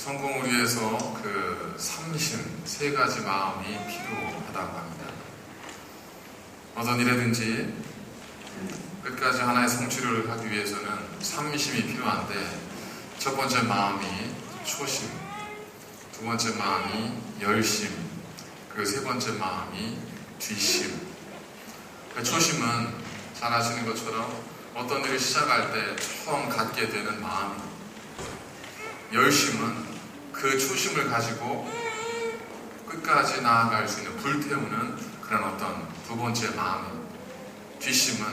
성공을 위해서 삼심, 세 가지 마음이 필요하다고 합니다. 어떤 일이든지 끝까지 하나의 성취를 하기 위해서는 삼심이 필요한데, 첫 번째 마음이 초심, 두 번째 마음이 열심, 그리고 세 번째 마음이 뒤심. 초심은 잘 아시는 것처럼 어떤 일을 시작할 때 처음 갖게 되는 마음이, 열심은 그 초심을 가지고 끝까지 나아갈 수 있는 불태우는 그런 어떤 두 번째 마음이, 뒤심은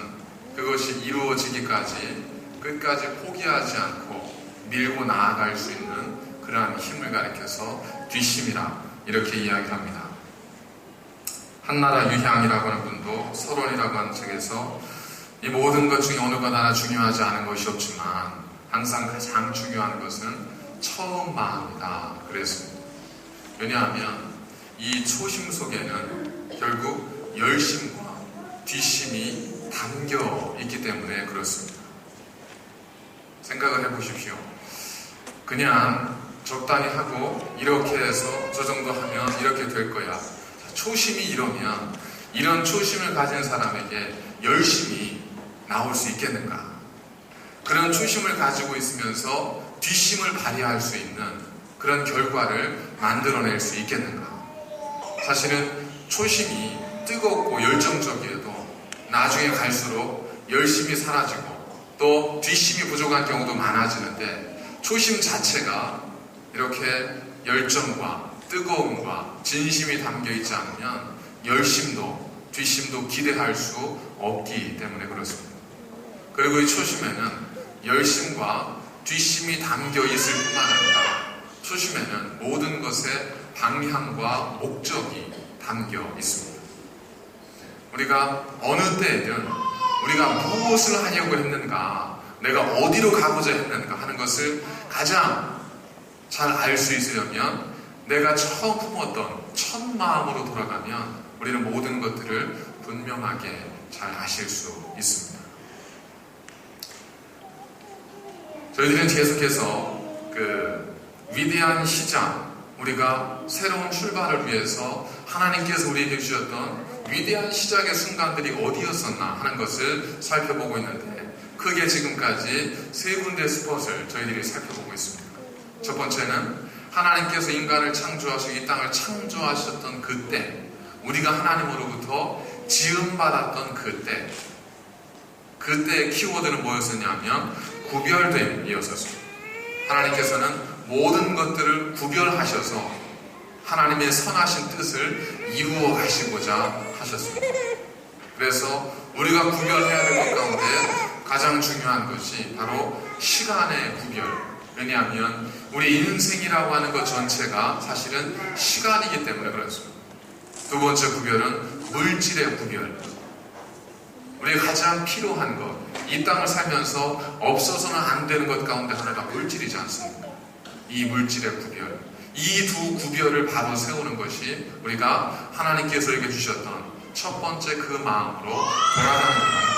그것이 이루어지기까지 끝까지 포기하지 않고 밀고 나아갈 수 있는 그러한 힘을 가리켜서 뒤심이라 이렇게 이야기합니다. 한나라 유향이라고 하는 분도 서론이라고 하는 책에서 이 모든 것 중에 어느 것 하나 중요하지 않은 것이 없지만 항상 가장 중요한 것은 처음 마음이다 그랬습니다. 왜냐하면 이 초심 속에는 결국 열심과 뒤심이 담겨 있기 때문에 그렇습니다. 생각을 해보십시오. 그냥 적당히 하고 이렇게 해서 저 정도 하면 이렇게 될 거야. 초심이 이러면 이런 초심을 가진 사람에게 열심이 나올 수 있겠는가? 그런 초심을 가지고 있으면서 뒤심을 발휘할 수 있는 그런 결과를 만들어낼 수 있겠는가? 사실은 초심이 뜨겁고 열정적이어도 나중에 갈수록 열심이 사라지고 또 뒤심이 부족한 경우도 많아지는데, 초심 자체가 이렇게 열정과 뜨거움과 진심이 담겨있지 않으면 열심도 뒤심도 기대할 수 없기 때문에 그렇습니다. 그리고 이 초심에는 열심과 뒤심이 담겨있을 뿐만 아니라 초심에는 모든 것의 방향과 목적이 담겨 있습니다. 우리가 어느 때에든 우리가 무엇을 하려고 했는가, 내가 어디로 가고자 했는가 하는 것을 가장 잘 알 수 있으려면 내가 처음 품었던 첫 마음으로 돌아가면 우리는 모든 것들을 분명하게 잘 아실 수 있습니다. 저희들은 계속해서 위대한 시작, 우리가 새로운 출발을 위해서 하나님께서 우리에게 주셨던 위대한 시작의 순간들이 어디였었나 하는 것을 살펴보고 있는데, 크게 지금까지 세 군데 스폿을 저희들이 살펴보고 있습니다. 첫 번째는 하나님께서 인간을 창조하시고 이 땅을 창조하셨던 그때, 우리가 하나님으로부터 지음받았던 그때의 키워드는 뭐였었냐면 구별됨이었었습니다. 하나님께서는 모든 것들을 구별하셔서 하나님의 선하신 뜻을 이루어 가시고자 하셨습니다. 그래서 우리가 구별해야 될 것 가운데 가장 중요한 것이 바로 시간의 구별. 왜냐하면 우리 인생이라고 하는 것 전체가 사실은 시간이기 때문에 그렇습니다. 두 번째 구별은 물질의 구별. 우리가 가장 필요한 것, 이 땅을 살면서 없어서는 안 되는 것 가운데 하나가 물질이지 않습니까? 이 물질의 구별, 이 두 구별을 바로 세우는 것이 우리가 하나님께서 우리에게 주셨던 첫 번째 그 마음으로 돌아가는 겁니다.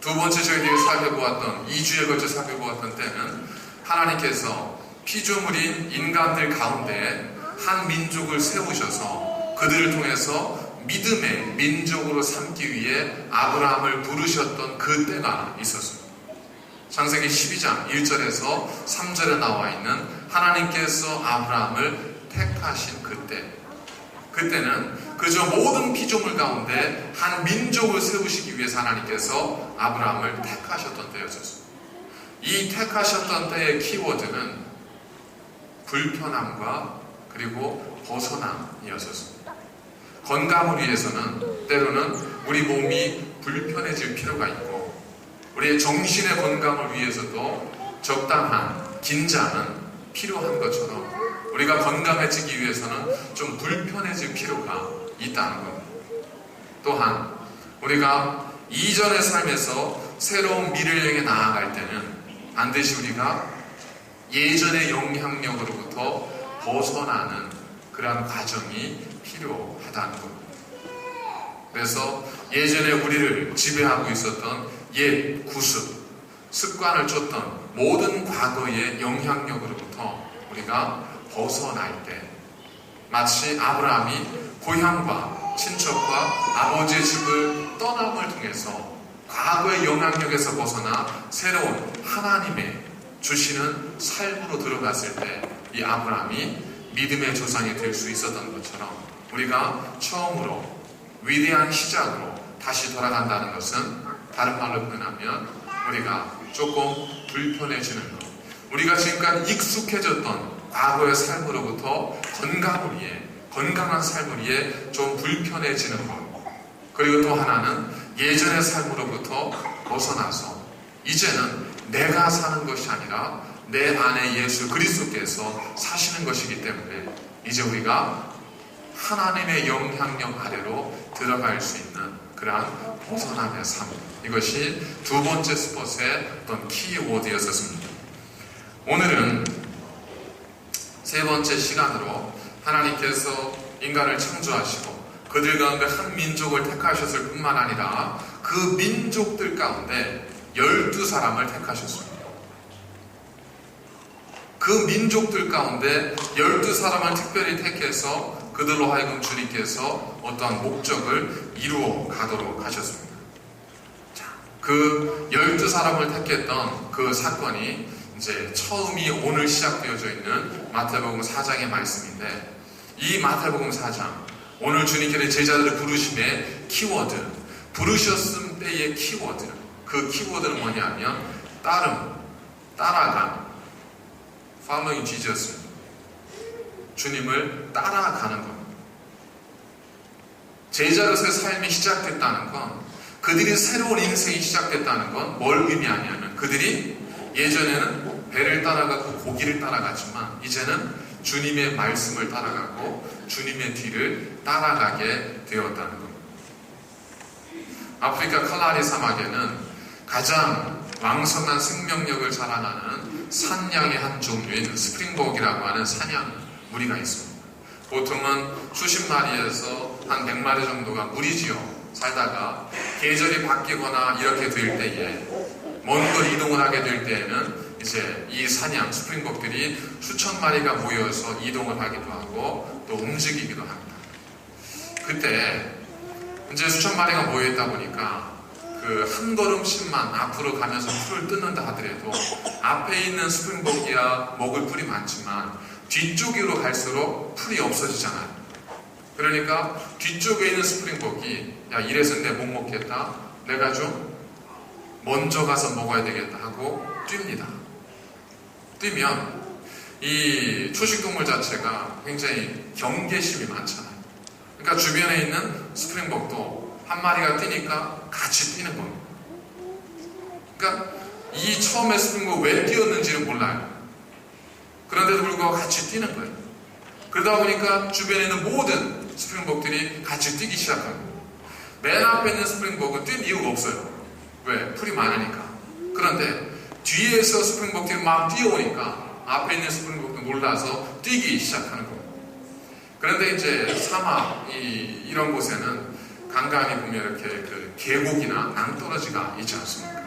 두 번째 저희들이 살펴보았던, 2주에 걸쳐 살펴보았던 때는 하나님께서 피조물인 인간들 가운데 한 민족을 세우셔서 그들을 통해서 믿음의 민족으로 삼기 위해 아브라함을 부르셨던 그 때가 있었습니다. 창세기 12장 1절에서 3절에 나와 있는 하나님께서 아브라함을 택하신 그때는 그저 모든 피조물 가운데 한 민족을 세우시기 위해서 하나님께서 아브라함을 택하셨던 때였었습니다. 이 택하셨던 때의 키워드는 불편함과 그리고 벗어남이었습니다. 건강을 위해서는 때로는 우리 몸이 불편해질 필요가 있고, 우리의 정신의 건강을 위해서도 적당한 긴장은 필요한 것처럼 우리가 건강해지기 위해서는 좀 불편해질 필요가 있다는 겁니다. 또한 우리가 이전의 삶에서 새로운 미래를 향해 나아갈 때는 반드시 우리가 예전의 영향력으로부터 벗어나는 그러한 과정이 필요하다는 겁니다. 그래서 예전에 우리를 지배하고 있었던 옛 구습, 습관을 쫓던 모든 과거의 영향력으로부터 우리가 벗어날 때, 마치 아브라함이 고향과 친척과 아버지의 집을 떠남을 통해서 과거의 영향력에서 벗어나 새로운 하나님의 주시는 삶으로 들어갔을 때 이 아브라함이 믿음의 조상이 될 수 있었던 것처럼 우리가 처음으로 위대한 시작으로 다시 돌아간다는 것은 다른 말로 표현하면 우리가 조금 불편해지는 것, 우리가 지금까지 익숙해졌던 과거의 삶으로부터 건강한 삶을 위해 좀 불편해지는 것, 그리고 또 하나는 예전의 삶으로부터 벗어나서 이제는 내가 사는 것이 아니라 내 안에 예수 그리스도께서 사시는 것이기 때문에 이제 우리가 하나님의 영향력 아래로 들어갈 수 있는 그러한 벗어남의 삶, 이것이 두 번째 스폿의 어떤 키워드였었습니다. 오늘은 세 번째 시간으로 하나님께서 인간을 창조하시고 그들 가운데 한 민족을 택하셨을 뿐만 아니라 그 민족들 가운데 12사람을 택하셨습니다. 그 민족들 가운데 12사람을 특별히 택해서 그들로 하여금 주님께서 어떠한 목적을 이루어 가도록 하셨습니다. 자, 그 12사람을 택했던 그 사건이 이제 처음이 오늘 시작되어져 있는 마태복음 4장의 말씀인데, 이 마태복음 4장, 오늘 주님께서 제자들을 부르심의 키워드, 부르셨음 때의 키워드, 그 키워드는 뭐냐면 따라감, following Jesus, 주님을 따라가는 겁니다. 제자로서의 삶이 시작됐다는 건, 그들이 새로운 인생이 시작됐다는 건 뭘 의미하냐면, 그들이 예전에는 배를 따라가고 고기를 따라갔지만 이제는 주님의 말씀을 따라가고 주님의 뒤를 따라가게 되었다는 겁니다. 아프리카 칼라리 사막에는 가장 왕성한 생명력을 자랑하는 산양의 한 종류인 스프링복이라고 하는 사냥 무리가 있습니다. 보통은 수십 마리에서 한 100마리 정도가 무리지어 살다가 계절이 바뀌거나 이렇게 될 때에 먼 걸 이동을 하게 될 때에는 이제 이 사냥 스프링복들이 수천 마리가 모여서 이동을 하기도 하고 또 움직이기도 합니다. 그때 이제 수천 마리가 모여있다 보니까 그 한 걸음씩만 앞으로 가면서 풀을 뜯는다 하더라도 앞에 있는 스프링복이야 먹을 풀이 많지만 뒤쪽으로 갈수록 풀이 없어지잖아요. 그러니까 뒤쪽에 있는 스프링복이 야, 이래서 내 못 먹겠다, 내가 좀 먼저 가서 먹어야 되겠다 하고 뜁니다. 뛰면 이 초식동물 자체가 굉장히 경계심이 많잖아요. 그러니까 주변에 있는 스프링복도 한 마리가 뛰니까 같이 뛰는 겁니다. 그러니까 이 처음에 스프링복 왜 뛰었는지는 몰라요. 그런데도 불구하고 같이 뛰는 거예요. 그러다 보니까 주변에 있는 모든 스프링복들이 같이 뛰기 시작합니다. 맨 앞에 있는 스프링복은 뛸 이유가 없어요. 왜? 풀이 많으니까. 그런데 뒤에서 스프링복들이 막 뛰어오니까 앞에 있는 스프링복도 놀라서 뛰기 시작하는 겁니다. 그런데 이제 사막 이런 곳에는 간간히 보면 이렇게 그 계곡이나 낭떠러지가 있지 않습니까?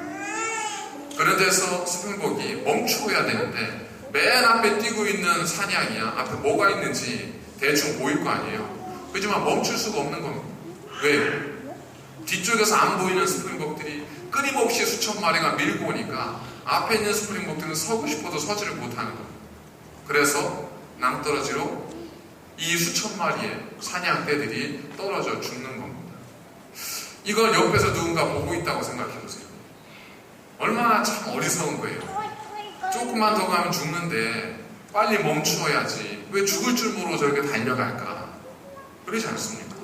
그런 데서 스프링복이 멈추어야 되는데 맨 앞에 뛰고 있는 사냥이야 앞에 뭐가 있는지 대충 보일 거 아니에요. 그렇지만 멈출 수가 없는 겁니다. 왜요? 뒤쪽에서 안 보이는 스프링복들이 끊임없이 수천 마리가 밀고 오니까 앞에 있는 스프링복들은 서고 싶어도 서지를 못하는 겁니다. 그래서 낭떠러지로 이 수천 마리의 사냥떼들이 떨어져 죽는 겁니다. 이걸 옆에서 누군가 보고 있다고 생각해보세요. 얼마나 참 어리석은 거예요. 조금만 더 가면 죽는데 빨리 멈추어야지 왜 죽을 줄 모르고 저렇게 달려갈까? 그러지 않습니다.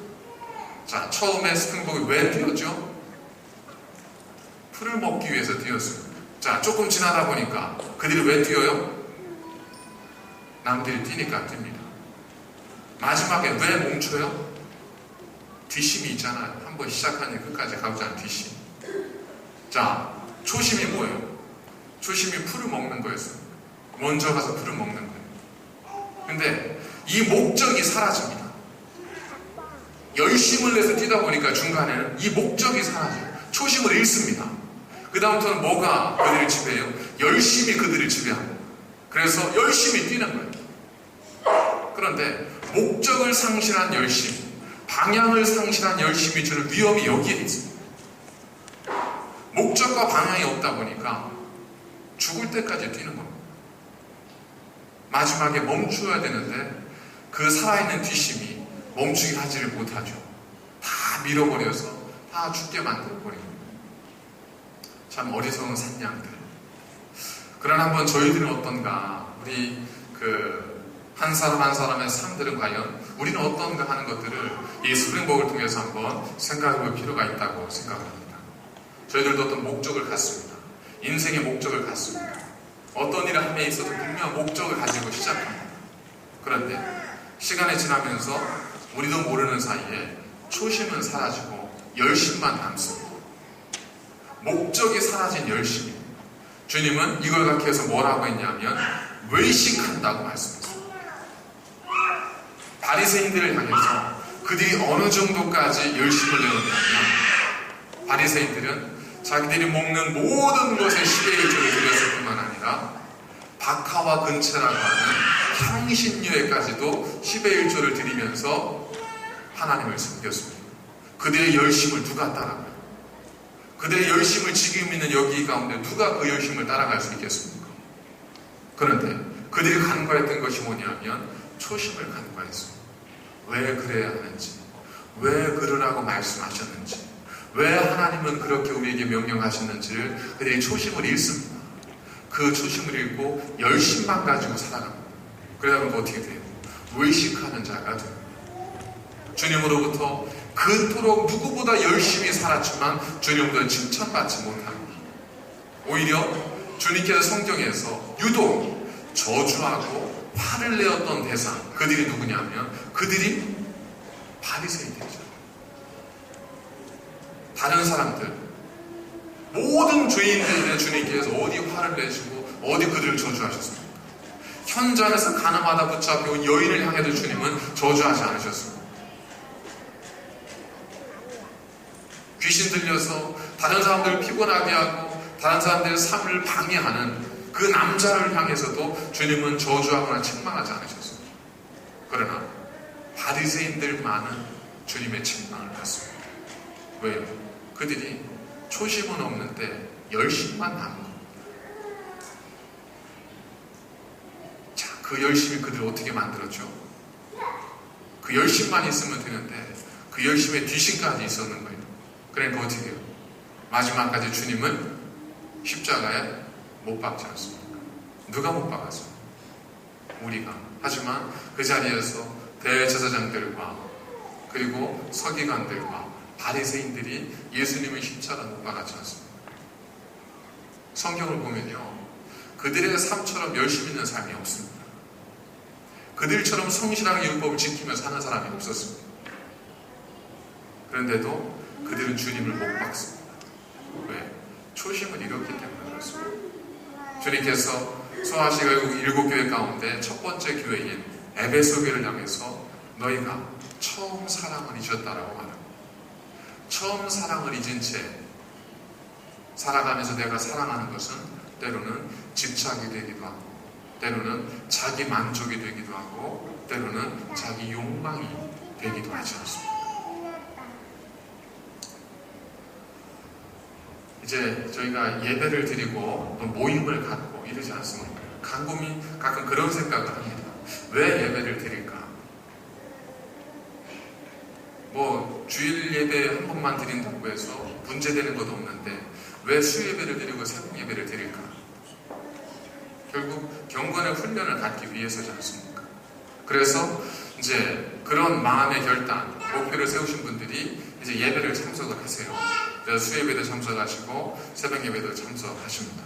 자, 처음에 스프링복이 왜 뛰었죠? 풀을 먹기 위해서 뛰었습니다. 자, 조금 지나다 보니까 그들이 왜 뛰어요? 남들이 뛰니까 뜁니다. 마지막에 왜 멈춰요? 뒷심이 있잖아요. 한번 시작하니 끝까지 가보지 않은 뒷심. 자, 초심이 뭐예요? 초심이 풀을 먹는 거였어요. 먼저 가서 풀을 먹는 거예요. 근데 이 목적이 사라집니다. 열심을 내서 뛰다 보니까 중간에는 이 목적이 사라져요. 초심을 잃습니다. 그 다음부터는 뭐가 그들을 지배해요? 열심히 그들을 지배합니다. 그래서 열심히 뛰는 거예요. 그런데 목적을 상실한 열심, 방향을 상실한 열심이 주는 위험이 여기에 있습니다. 목적과 방향이 없다 보니까 죽을 때까지 뛰는 겁니다. 마지막에 멈추어야 되는데 그 살아있는 뒷심이 멈추게 하지를 못하죠. 다 밀어버려서 다 죽게 만들어버립니다. 참 어리석은 산양들. 그러나 한번 저희들은 어떤가, 우리 한 사람 한 사람의 삶들은 과연 우리는 어떤가 하는 것들을 이 스프링복을 통해서 한번 생각해 볼 필요가 있다고 생각합니다. 저희들도 어떤 목적을 갖습니다. 인생의 목적을 갖습니다. 어떤 일을 함에 있어도 분명한 목적을 가지고 시작합니다. 그런데 시간이 지나면서 우리도 모르는 사이에 초심은 사라지고 열심만 남습니다. 목적이 사라진 열심. 주님은 이걸 갖기 위해서 뭐라고 했냐면 외식한다고 말씀했어요. 바리새인들을 향해서 그들이 어느 정도까지 열심을 내었냐면, 바리새인들은 자기들이 먹는 모든 것에 10의 1조를 드렸을 뿐만 아니라 박하와 근체라고 하는 향신료에까지도 10의 1조를 드리면서 하나님을 섬겼습니다. 그들의 열심을 누가 따라가요? 그들의 열심을 지금 있는 여기 가운데 누가 그 열심을 따라갈 수 있겠습니까? 그런데 그들이 간과했던 것이 뭐냐면 초심을 간과했습니다. 왜 그래야 하는지, 왜 그러라고 말씀하셨는지, 왜 하나님은 그렇게 우리에게 명령하셨는지를 그들이 초심을 잃습니다. 그 초심을 잃고 열심만 가지고 살아갑니다. 그러다 보면 어떻게 돼요? 외식하는 자가 됩니다. 주님으로부터 그토록 누구보다 열심히 살았지만 주님도 칭찬받지 못합니다. 오히려 주님께서 성경에서 유독 저주하고 화를 내었던 대상, 그들이 누구냐면 그들이 바리새인들이죠. 다른 사람들, 모든 죄인들에 주님께서 어디 화를 내시고 어디 그들을 저주하셨습니까? 현장에서 가늠하다 붙잡혀온 여인을 향해도 주님은 저주하지 않으셨습니다. 귀신 들려서 다른 사람들을 피곤하게 하고 다른 사람들의 삶을 방해하는 그 남자를 향해서도 주님은 저주하거나 책망하지 않으셨습니다. 그러나 바리새인들만은 주님의 책망을 받습니다. 왜요? 그들이 초심은 없는데 열심만 남은 겁니다. 자, 그 열심이 그들을 어떻게 만들었죠? 그 열심만 있으면 되는데 그 열심에 뒤심까지 있었는 거예요. 그러니까 어떻게 해요? 마지막까지 주님은 십자가에 못 박지 않습니까? 누가 못 박았어요? 우리가. 하지만 그 자리에서 대제사장들과 그리고 서기관들과 바리새인들이 예수님의 십자가 못 박았지 않습니까? 성경을 보면요, 그들의 삶처럼 열심 있는 삶이 없습니다. 그들처럼 성실하게 율법을 지키며 사는 사람이 없었습니다. 그런데도 그들은 주님을 못 박습니다. 왜? 초심을 잃었기 때문에 그렇습니다. 주님께서 소아시아 일곱 교회 가운데 첫 번째 교회인 에베소 교회를 향해서 너희가 처음 사랑을 잊었다라고 말합니다. 처음 사랑을 잊은 채 살아가면서 내가 사랑하는 것은 때로는 집착이 되기도 하고, 때로는 자기 만족이 되기도 하고, 때로는 자기 욕망이 되기도 하지 않습니까? 이제 저희가 예배를 드리고 또 모임을 갖고 이러지 않습니까? 곰곰이 가끔 그런 생각을 합니다. 왜 예배를 드릴까? 뭐 주일 예배 한 번만 드린다고 해서 문제되는 것도 없는데 왜 수예배를 드리고 새벽 예배를 드릴까? 결국 경건의 훈련을 갖기 위해서지 않습니까? 그래서 이제 그런 마음의 결단, 목표를 세우신 분들이 이제 예배를 참석을 하세요. 그래서 수예배도 참석하시고 새벽 예배도 참석하십니다.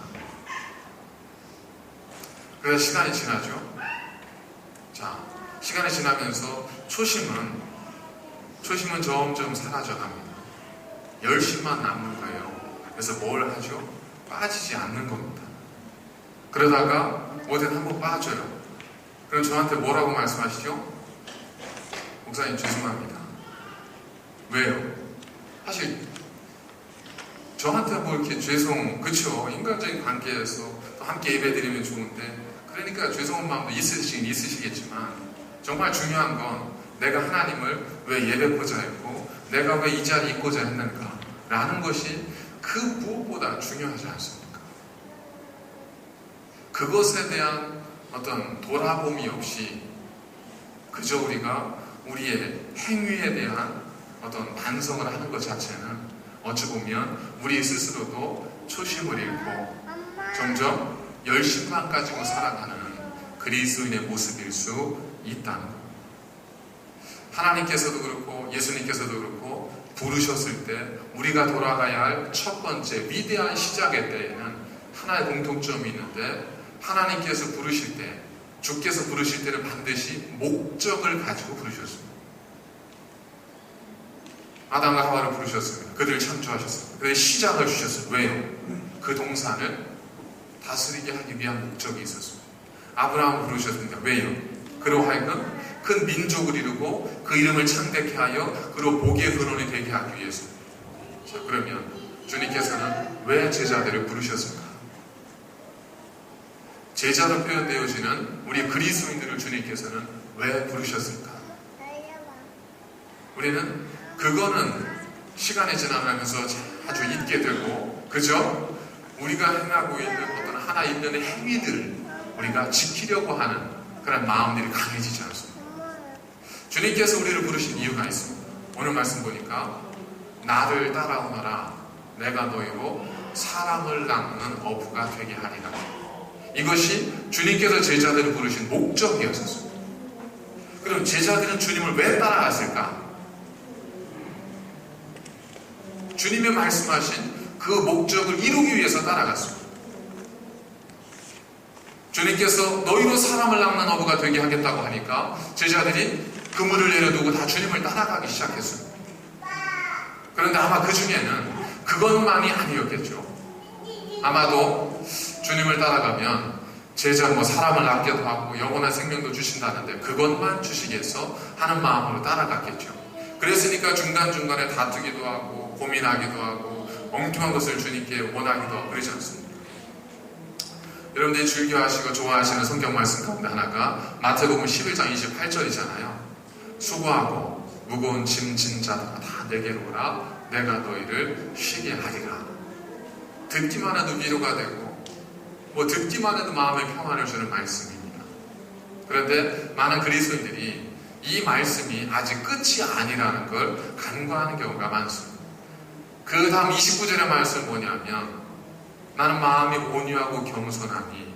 그래서 시간이 지나죠. 자, 시간이 지나면서 초심은 점점 사라져갑니다. 열심만 남는 거예요. 그래서 뭘 하죠? 빠지지 않는 겁니다. 그러다가 어딘 한번 빠져요. 그럼 저한테 뭐라고 말씀하시죠? 목사님 죄송합니다. 왜요? 사실 저한테 뭐 이렇게 그쵸? 인간적인 관계에서 또 함께 예배드리면 좋은데, 그러니까 죄송한 마음도 있으시겠지만 정말 중요한 건 내가 하나님을 왜 예배코자 했고 내가 왜 이 자리에 있고자 했는가 라는 것이 그 무엇보다 중요하지 않습니까? 그것에 대한 어떤 돌아봄이 없이 그저 우리가 우리의 행위에 대한 어떤 반성을 하는 것 자체는 어찌 보면 우리 스스로도 초심을 잃고 점점 열심만 가지고 살아가는 그리스도인의 모습일 수 있다는 것. 하나님께서도 그렇고 예수님께서도 그렇고 부르셨을 때 우리가 돌아가야 할 첫 번째 위대한 시작의 때에는 하나의 공통점이 있는데 하나님께서 부르실 때 주께서 부르실 때는 반드시 목적을 가지고 부르셨습니다. 아담과 하와를 부르셨습니다. 그들을 창조하셨습니다. 그들의 시작을 주셨습니다. 왜요? 그 동산을 다스리게 하기 위한 목적이 있었습니다. 아브라함을 부르셨습니다. 왜요? 그로 하여금 큰 민족을 이루고 그 이름을 창대케 하여 그로 복의 근원이 되게 하기 위해서. 자, 그러면 주님께서는 왜 제자들을 부르셨을까? 제자로 표현되어지는 우리 그리스도인들을 주님께서는 왜 부르셨을까? 우리는 그거는 시간이 지나가면서 아주 잊게 되고 그저 우리가 행하고 있는 어떤 하나 있는 행위들을 우리가 지키려고 하는 그런 마음들이 강해지지 않습니다. 주님께서 우리를 부르신 이유가 있습니다. 오늘 말씀 보니까 나를 따라오너라 내가 너희로 사람을 낚는 어부가 되게 하리라. 이것이 주님께서 제자들을 부르신 목적이었습니다. 그럼 제자들은 주님을 왜 따라갔을까? 주님이 말씀하신 그 목적을 이루기 위해서 따라갔습니다. 주님께서 너희로 사람을 낚는 어부가 되게 하겠다고 하니까 제자들이 그물을 내려두고 다 주님을 따라가기 시작했습니다. 그런데 아마 그 중에는 그것만이 아니었겠죠. 아마도 주님을 따라가면 제자 사람을 낚게도 하고 영원한 생명도 주신다는데 그것만 주시겠어 하는 마음으로 따라갔겠죠. 그랬으니까 중간중간에 다투기도 하고 고민하기도 하고 엉뚱한 것을 주님께 원하기도 하고 그러지 않습니다. 여러분들이 즐겨하시고 좋아하시는 성경 말씀 가운데 하나가 마태복음 11장 28절이잖아요. 수고하고 무거운 짐 진 자들아 다 내게로 오라 내가 너희를 쉬게 하리라. 듣기만 해도 위로가 되고 듣기만 해도 마음의 평안을 주는 말씀입니다. 그런데 많은 그리스도인들이 이 말씀이 아직 끝이 아니라는 걸 간과하는 경우가 많습니다. 그 다음 29절의 말씀은 뭐냐면 나는 마음이 온유하고 겸손하니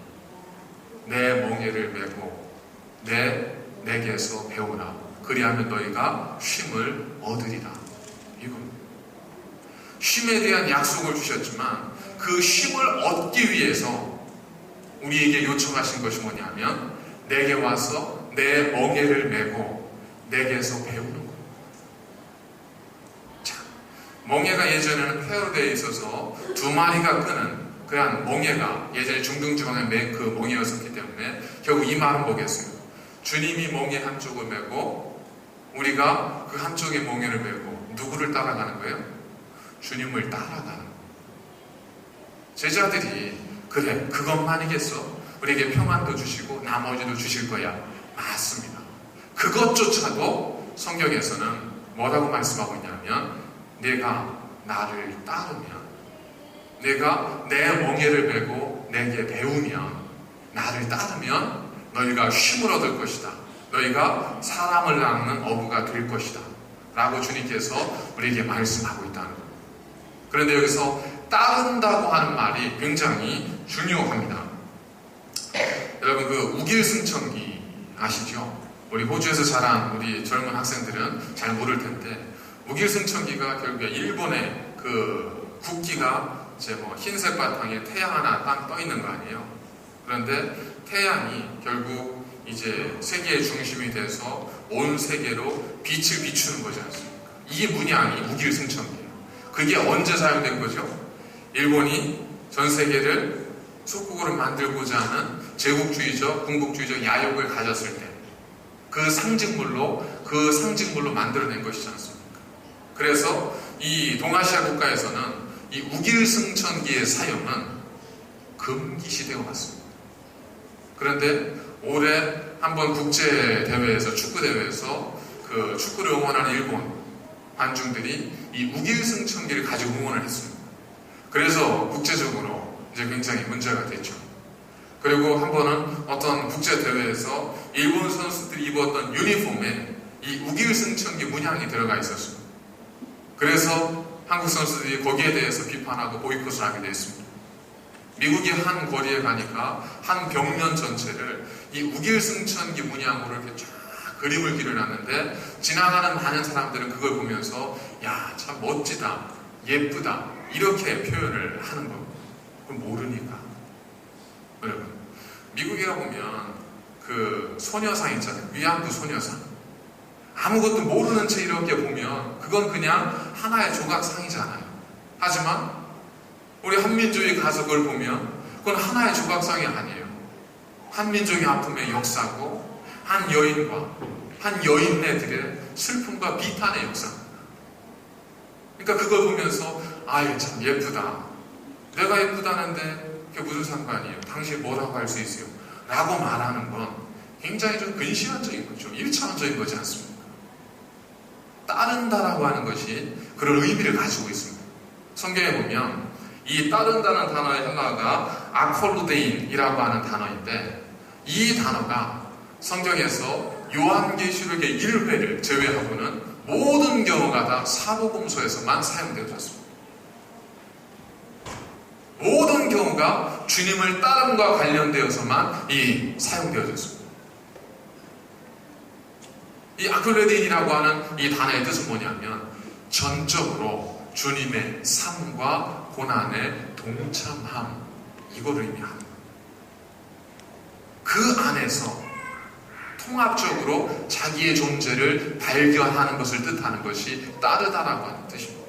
내 멍에를 메고 내게서 배우라. 그리하면 너희가 쉼을 얻으리라. 이겁니다. 쉼에 대한 약속을 주셨지만 그 쉼을 얻기 위해서 우리에게 요청하신 것이 뭐냐면 내게 와서 내 멍에를 메고 내게서 배우는 거예요. 자, 멍에가 예전에는 폐허되어 있어서 두 마리가 끄는 그런 멍에가 예전에 중등지방에 맨 그 멍에였었기 때문에 결국 이 말은 뭐겠어요? 주님이 멍에 한쪽을 메고 우리가 그 한쪽의 멍에를 메고 누구를 따라가는 거예요? 주님을 따라가는 거예요. 제자들이 그래 그것만이겠어? 우리에게 평안도 주시고 나머지도 주실 거야. 맞습니다. 그것조차도 성경에서는 뭐라고 말씀하고 있냐면 내가 나를 따르면 내가 내 멍에를 메고 내게 배우면 나를 따르면 너희가 쉼을 얻을 것이다. 너희가 사람을 낚는 어부가 될 것이다. 라고 주님께서 우리에게 말씀하고 있다는 거예요. 그런데 여기서 따른다고 하는 말이 굉장히 중요합니다. 여러분 그 우길승천기 아시죠? 우리 호주에서 자란 우리 젊은 학생들은 잘 모를 텐데 우길승천기가 결국에 일본의 그 국기가 이제 흰색 바탕에 태양 하나 딱 떠 있는 거 아니에요? 그런데 태양이 결국 이제 세계의 중심이 돼서 온 세계로 빛을 비추는 거지 않습니까? 이게 문양이 우길승천기예요. 그게 언제 사용된 거죠? 일본이 전 세계를 속국으로 만들고자 하는 제국주의적, 군국주의적 야욕을 가졌을 때 그 상징물로 만들어낸 것이지 않습니까? 그래서 이 동아시아 국가에서는 이 우길승천기의 사용은 금기시되어 왔습니다. 그런데 올해 한번 국제대회에서, 축구대회에서 그 축구를 응원하는 일본 관중들이 이 우기승천기를 가지고 응원을 했습니다. 그래서 국제적으로 이제 굉장히 문제가 됐죠. 그리고 한 번은 어떤 국제대회에서 일본 선수들이 입었던 유니폼에 이 우기승천기 문양이 들어가 있었습니다. 그래서 한국 선수들이 거기에 대해서 비판하고 보이콧을 하게 됐습니다. 미국의 한 거리에 가니까 한 벽면 전체를 이 우길승천기 문양으로 이렇게 쫙 그림을 그려놨는데 지나가는 많은 사람들은 그걸 보면서 야, 참 멋지다, 예쁘다 이렇게 표현을 하는 겁니다. 그걸 모르니까. 여러분, 미국에 가보면 그 소녀상 있잖아요. 위안부 소녀상. 아무것도 모르는 채 이렇게 보면 그건 그냥 하나의 조각상이잖아요. 하지만 우리 한민족이 가서 그걸 보면 그건 하나의 조각상이 아니에요. 한민족의 아픔의 역사고 한 여인과 한 여인네들의 슬픔과 비탄의 역사입니다. 그러니까 그걸 보면서 아유 참 예쁘다. 내가 예쁘다는데 그게 무슨 상관이에요? 당신 뭐라고 할 수 있어요? 라고 말하는 건 굉장히 좀 근시안적인 거죠. 1차원적인 거지 않습니까? 따른다라고 하는 것이 그런 의미를 가지고 있습니다. 성경에 보면 이 따른다는 단어의 헬라어가 아콜루데인이라고 하는 단어인데 이 단어가 성경에서 요한계시록의 1회를 제외하고는 모든 경우가 다 사복음서에서만 사용되어졌습니다. 모든 경우가 주님을 따름과 관련되어서만 사용되어졌습니다. 이 아콜루데인이라고 하는 이 단어의 뜻은 뭐냐면 전적으로 주님의 삶과 고난에 동참함, 이걸 의미합니다. 그 안에서 통합적으로 자기의 존재를 발견하는 것을 뜻하는 것이 따르다라고 하는 뜻입니다.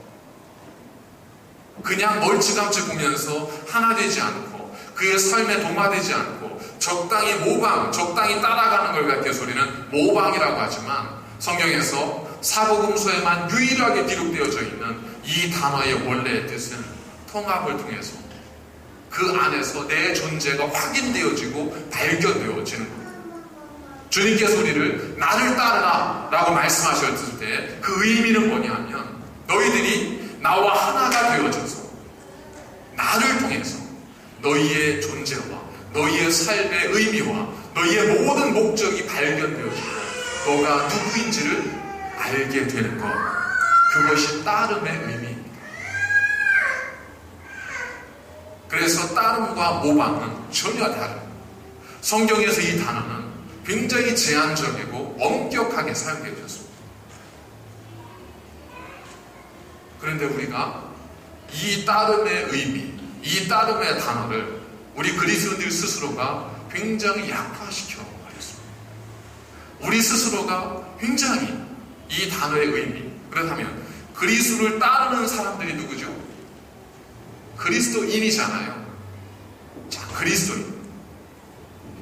그냥 멀찌감치 보면서 하나 되지 않고 그의 삶에 동화되지 않고 적당히 모방, 적당히 따라가는 걸 갖게 소리는 모방이라고 하지만 성경에서 사복음서에만 유일하게 기록되어져 있는 이 단어의 원래의 뜻은 통합을 통해서 그 안에서 내 존재가 확인되어지고 발견되어지는 겁니다. 주님께서 우리를 나를 따르라 라고 말씀하셨을 때 그 의미는 뭐냐면 너희들이 나와 하나가 되어져서 나를 통해서 너희의 존재와 너희의 삶의 의미와 너희의 모든 목적이 발견되어지고 너가 누구인지를 알게 되는 것, 그것이 따름의 의미입니다. 그래서 따름과 모방은 전혀 다릅니다. 성경에서 이 단어는 굉장히 제한적이고 엄격하게 사용되어졌습니다. 그런데 우리가 이 따름의 의미, 이 따름의 단어를 우리 그리스도인들 스스로가 굉장히 약화시켜 버렸습니다. 우리 스스로가 굉장히 이 단어의 의미, 그렇다면 그리스도를 따르는 사람들이 누구죠? 그리스도인이잖아요. 자, 그리스도인.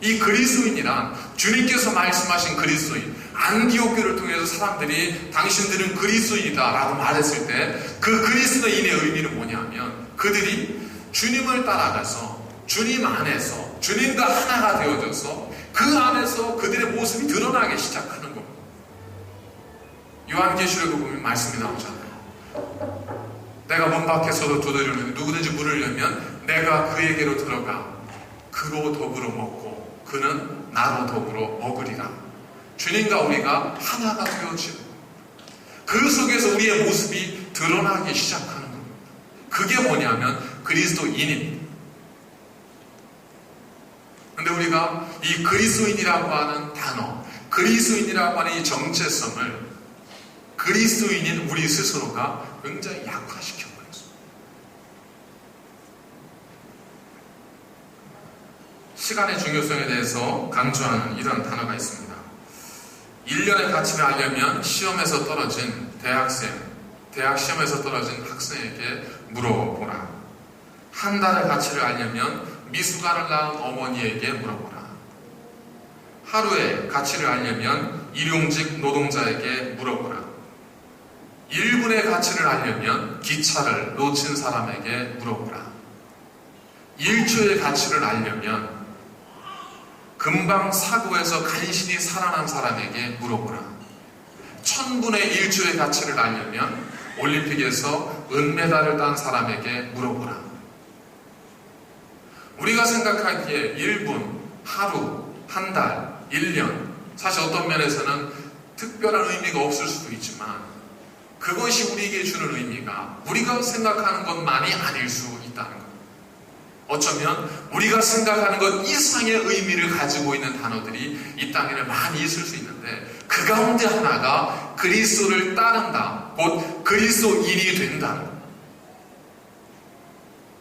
이 그리스도인이란 주님께서 말씀하신 그리스도인, 안디옥교를 통해서 사람들이 당신들은 그리스도인이다 라고 말했을 때 그 그리스도인의 의미는 뭐냐면 그들이 주님을 따라가서 주님 안에서 주님과 하나가 되어져서 그 안에서 그들의 모습이 드러나기 시작하는 겁니다. 요한계시록에 보면 말씀이 나오잖아요. 내가 문 밖에서도 두드리면 누구든지 문을 열면 내가 그에게로 들어가 그로 더불어 먹고 그는 나로 더불어 먹으리라. 주님과 우리가 하나가 되어지고 그 속에서 우리의 모습이 드러나기 시작하는 겁니다. 그게 뭐냐면 그리스도인입니다. 그런데 우리가 이 그리스도인이라고 하는 단어, 그리스도인이라고 하는 이 정체성을 그리스도인인 우리 스스로가 굉장히 약화시켜버렸습니다. 시간의 중요성에 대해서 강조하는 이런 단어가 있습니다. 1년의 가치를 알려면 시험에서 떨어진 대학생, 대학 시험에서 떨어진 학생에게 물어보라. 한 달의 가치를 알려면 미숙아를 낳은 어머니에게 물어보라. 하루의 가치를 알려면 일용직 노동자에게 물어보라. 1분의 가치를 알려면 기차를 놓친 사람에게 물어보라. 1초의 가치를 알려면 금방 사고에서 간신히 살아난 사람에게 물어보라. 1000분의 1초의 가치를 알려면 올림픽에서 은메달을 딴 사람에게 물어보라. 우리가 생각하기에 1분, 하루, 한 달, 1년, 사실 어떤 면에서는 특별한 의미가 없을 수도 있지만 그것이 우리에게 주는 의미가 우리가 생각하는 것만이 아닐 수 있다는 것. 어쩌면 우리가 생각하는 것 이상의 의미를 가지고 있는 단어들이 이 땅에는 많이 있을 수 있는데 그 가운데 하나가 그리스도를 따른다, 곧 그리스도인이 된다는 것.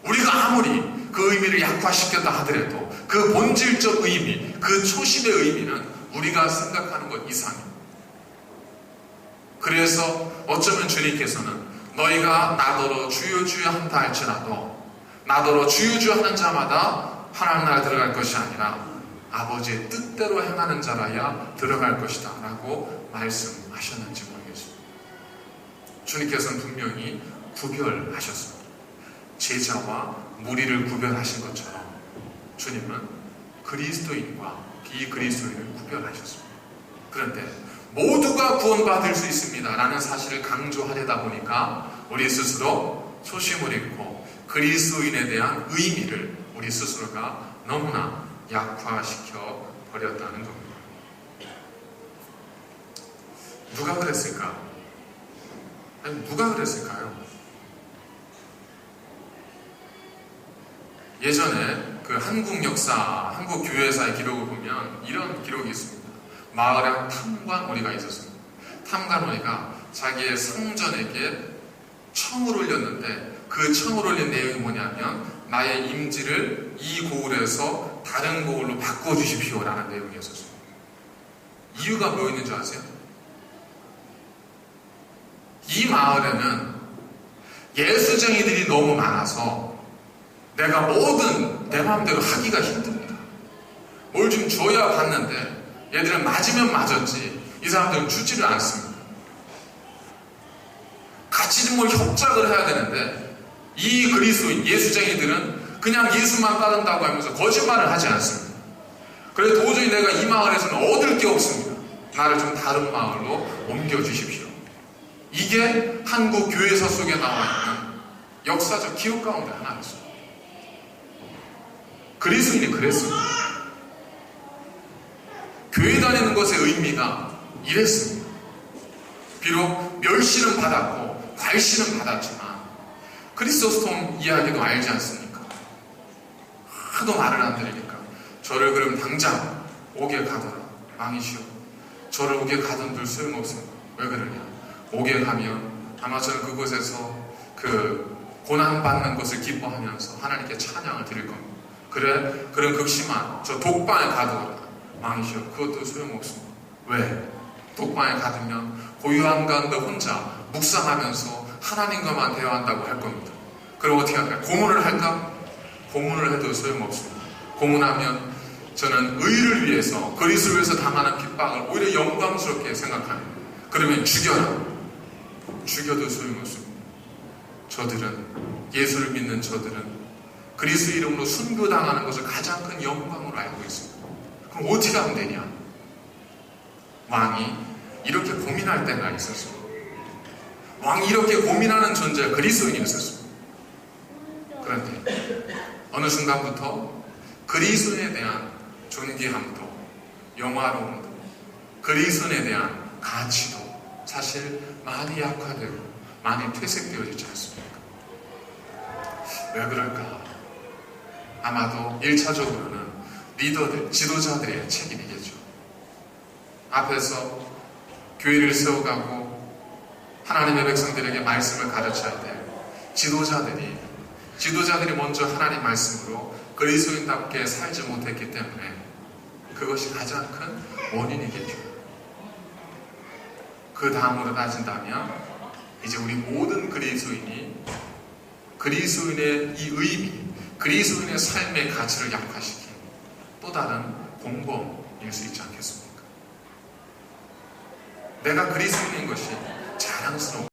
우리가 아무리 그 의미를 약화시켰다 하더라도 그 본질적 의미, 그 초심의 의미는 우리가 생각하는 것 이상입니다. 그래서 어쩌면 주님께서는 너희가 나더러 주여 주여 한다 할지라도 나더러 주여 주여 하는 자마다 하나님 나라에 들어갈 것이 아니라 아버지의 뜻대로 행하는 자라야 들어갈 것이다 라고 말씀하셨는지 모르겠습니다. 주님께서는 분명히 구별하셨습니다. 제자와 무리를 구별하신 것처럼 주님은 그리스도인과 비그리스도인을 구별하셨습니다. 그런데 모두가 구원받을 수 있습니다 라는 사실을 강조하려다 보니까 우리 스스로 초심을 잃고 그리스도인에 대한 의미를 우리 스스로가 너무나 약화시켜 버렸다는 겁니다. 누가 그랬을까? 아니, 누가 그랬을까요? 예전에 그 한국 역사, 한국 교회사의 기록을 보면 이런 기록이 있습니다. 마을에 한 탐관오리가 있었습니다. 탐관오리가 자기의 상전에게 청을 올렸는데 그 청을 올린 내용이 뭐냐면 나의 임지를 이 고을에서 다른 고을로 바꿔주십시오 라는 내용이었습니다. 이유가 뭐였는지 아세요? 이 마을에는 예수쟁이들이 너무 많아서 내가 뭐든 내 마음대로 하기가 힘듭니다. 뭘 좀 줘야 받는데 얘들은 맞으면 맞았지 이 사람들은 주지를 않습니다. 같이 좀 뭘 협작을 해야 되는데 이 그리스도인 예수쟁이들은 그냥 예수만 따른다고 하면서 거짓말을 하지 않습니다. 그래서 도저히 내가 이 마을에서는 얻을 게 없습니다. 나를 좀 다른 마을로 옮겨주십시오. 이게 한국 교회사 속에 나와 있는 역사적 기록 가운데 하나였습니다. 그리스도인이 그랬습니다. 교회 다니는 것의 의미가 이랬습니다. 비록 멸시는 받았고 괄시는 받았지만 크리스토스톰 이야기도 알지 않습니까? 하도 말을 안 들으니까 저를 그럼 당장 옥에 가둬라. 망이시오. 저를 옥에 가둔들 소용없습니다. 왜 그러냐? 옥에 가면 아마 저는 그곳에서 그 고난받는 것을 기뻐하면서 하나님께 찬양을 드릴 겁니다. 그래? 그럼 극심한 저 독방에 가두어라. 망이시오. 그것도 소용없습니다. 왜? 독방에 가두면 고요한 가운데 혼자 묵상하면서 하나님과만 대화한다고 할 겁니다. 그럼 어떻게 할까요? 고문을 할까? 고문을 해도 소용없습니다. 고문하면 저는 의를 위해서 그리스도를 위해서 당하는 핍박을 오히려 영광스럽게 생각합니다. 그러면 죽여라. 죽여도 소용없습니다. 저들은 예수를 믿는 저들은 그리스도 이름으로 순교당하는 것을 가장 큰 영광으로 알고 있습니다. 그럼 어떻게 하면 되냐? 왕이 이렇게 고민할 때가 있었습니다. 왕이 이렇게 고민하는 존재가 그리스도인이었습니다. 그런데 어느 순간부터 그리스도인에 대한 존귀함도 영화로움도 그리스도인에 대한 가치도 사실 많이 약화되고 많이 퇴색되어지지 않습니까? 왜 그럴까? 아마도 1차적으로는 리더들, 지도자들의 책임이겠죠. 앞에서 교회를 세워가고 하나님의 백성들에게 말씀을 가르쳐야 될 지도자들이 먼저 하나님 말씀으로 그리스도인답게 살지 못했기 때문에 그것이 가장 큰 원인이겠죠. 그 다음으로 따진다면 이제 우리 모든 그리스도인이 그리스도인의 이 의미, 그리스도인의 삶의 가치를 약화시킨 또 다른 공범일 수 있지 않겠습니까? 내가 그리스도인인 것이 자랑스러운